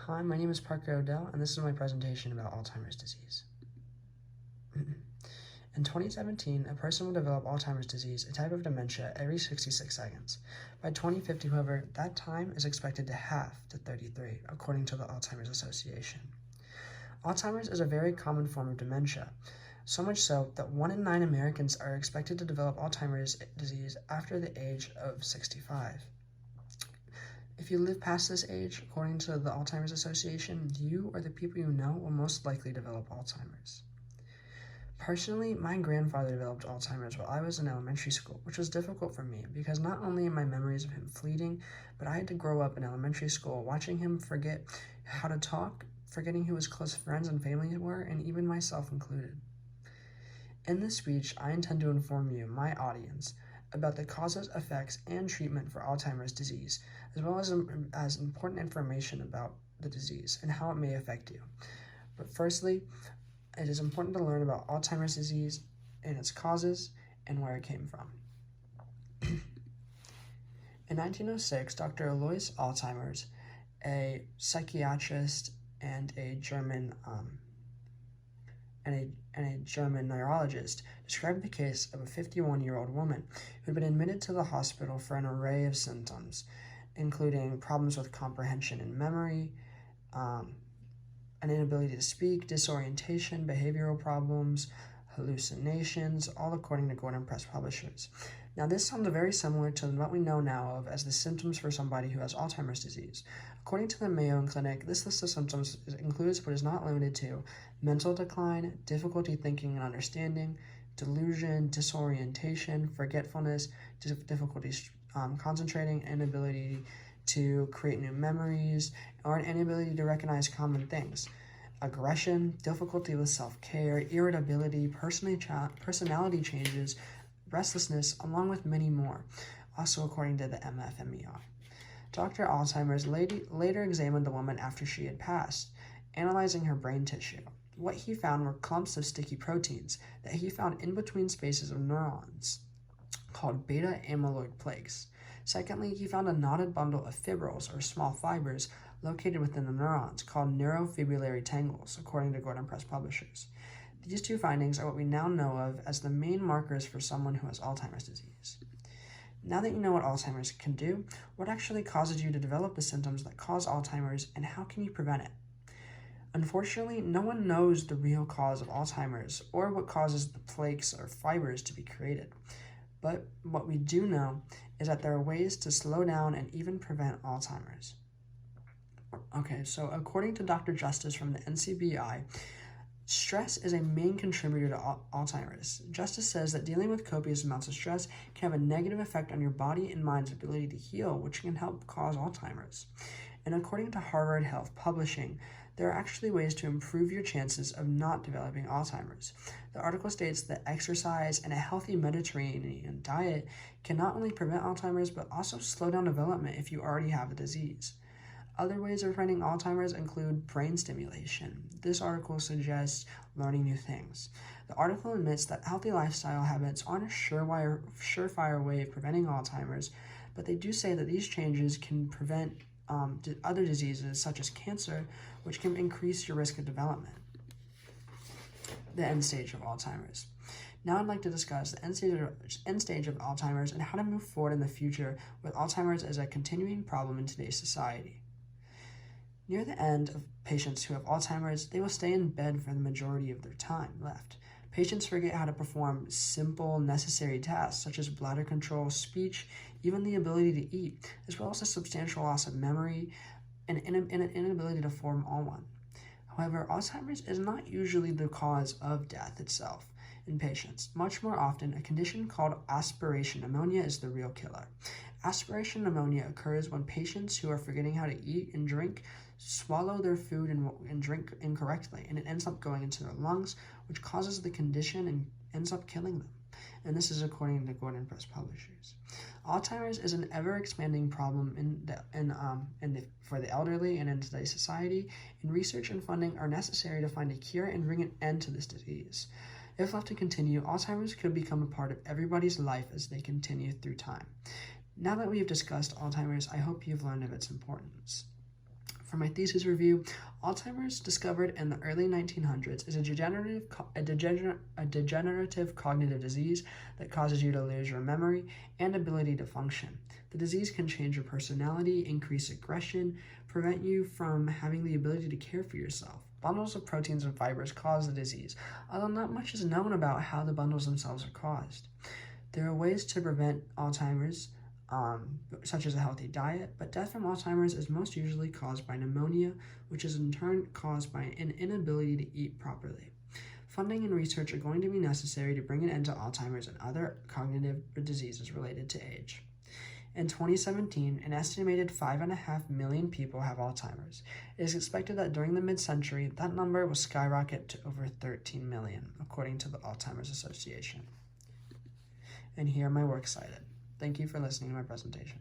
Hi, my name is Parker Odell, and this is my presentation about Alzheimer's disease. In 2017, a person will develop Alzheimer's disease, a type of dementia, every 66 seconds. By 2050, however, that time is expected to halve to 33, according to the Alzheimer's Association. Alzheimer's is a very common form of dementia, so much so that 1 in 9 Americans are expected to develop Alzheimer's disease after the age of 65. If you live past this age, according to the Alzheimer's Association, you or the people you know will most likely develop Alzheimer's. Personally, my grandfather developed Alzheimer's while I was in elementary school, which was difficult for me because not only am my memories of him fleeting, but I had to grow up in elementary school watching him forget how to talk, forgetting who his close friends and family were, and even myself included. In this speech, I intend to inform you, my audience, about the causes, effects, and treatment for Alzheimer's disease, as well as important information about the disease and how it may affect you. But firstly, it is important to learn about Alzheimer's disease and its causes and where it came from. In 1906, Dr. Alois Alzheimer's, a psychiatrist and a German neurologist, described the case of a 51-year-old woman who had been admitted to the hospital for an array of symptoms, including problems with comprehension and memory, an inability to speak, disorientation, behavioral problems, hallucinations, all according to Gordon Press Publishers. Now, this sounds very similar to what we know now of as the symptoms for somebody who has Alzheimer's disease. According to the Mayo Clinic, this list of symptoms includes but is not limited to mental decline, difficulty thinking and understanding, delusion, disorientation, forgetfulness, difficulty concentrating, inability to create new memories, or an inability to recognize common things, aggression, difficulty with self-care, irritability, personality changes, restlessness, along with many more, also according to the MFMEI. Dr. Alzheimer's later examined the woman after she had passed, analyzing her brain tissue. What he found were clumps of sticky proteins that he found in between spaces of neurons, called beta amyloid plaques. Secondly, he found a knotted bundle of fibrils, or small fibers, located within the neurons, called neurofibrillary tangles, according to Gordon Press Publishers. These two findings are what we now know of as the main markers for someone who has Alzheimer's disease. Now that you know what Alzheimer's can do, what actually causes you to develop the symptoms that cause Alzheimer's, and how can you prevent it? Unfortunately, no one knows the real cause of Alzheimer's or what causes the plaques or fibers to be created. But what we do know is that there are ways to slow down and even prevent Alzheimer's. Okay, so according to Dr. Justice from the NCBI, stress is a main contributor to Alzheimer's. Justice says that dealing with copious amounts of stress can have a negative effect on your body and mind's ability to heal, which can help cause Alzheimer's. And according to Harvard Health Publishing, there are actually ways to improve your chances of not developing Alzheimer's. The article states that exercise and a healthy Mediterranean diet can not only prevent Alzheimer's, but also slow down development if you already have the disease. Other ways of preventing Alzheimer's include brain stimulation. This article suggests learning new things. The article admits that healthy lifestyle habits aren't a surefire way of preventing Alzheimer's, but they do say that these changes can prevent other diseases such as cancer, which can increase your risk of development. The end stage of Alzheimer's. Now I'd like to discuss the end stage of Alzheimer's and how to move forward in the future with Alzheimer's as a continuing problem in today's society. Near the end of patients who have Alzheimer's, they will stay in bed for the majority of their time left. Patients forget how to perform simple, necessary tasks such as bladder control, speech, even the ability to eat, as well as a substantial loss of memory and an inability to form all one. However, Alzheimer's is not usually the cause of death itself in patients. Much more often, a condition called aspiration pneumonia is the real killer. Aspiration pneumonia occurs when patients who are forgetting how to eat and drink swallow their food and drink incorrectly, and it ends up going into their lungs, which causes the condition and ends up killing them. And this is according to Gordon Press Publishers. Alzheimer's is an ever-expanding problem for the elderly and in today's society, and research and funding are necessary to find a cure and bring an end to this disease. If left to continue, Alzheimer's could become a part of everybody's life as they continue through time. Now that we've discussed Alzheimer's, I hope you've learned of its importance. For my thesis review, Alzheimer's, discovered in the early 1900s, is a degenerative cognitive disease that causes you to lose your memory and ability to function. The disease can change your personality, increase aggression, prevent you from having the ability to care for yourself. Bundles of proteins and fibers cause the disease, although not much is known about how the bundles themselves are caused. There are ways to prevent Alzheimer's, such as a healthy diet, but death from Alzheimer's is most usually caused by pneumonia, which is in turn caused by an inability to eat properly. Funding and research are going to be necessary to bring an end to Alzheimer's and other cognitive diseases related to age. In 2017, an estimated 5.5 million people have Alzheimer's. It is expected that during the mid-century, that number will skyrocket to over 13 million, according to the Alzheimer's Association. And here are my works cited. Thank you for listening to my presentation.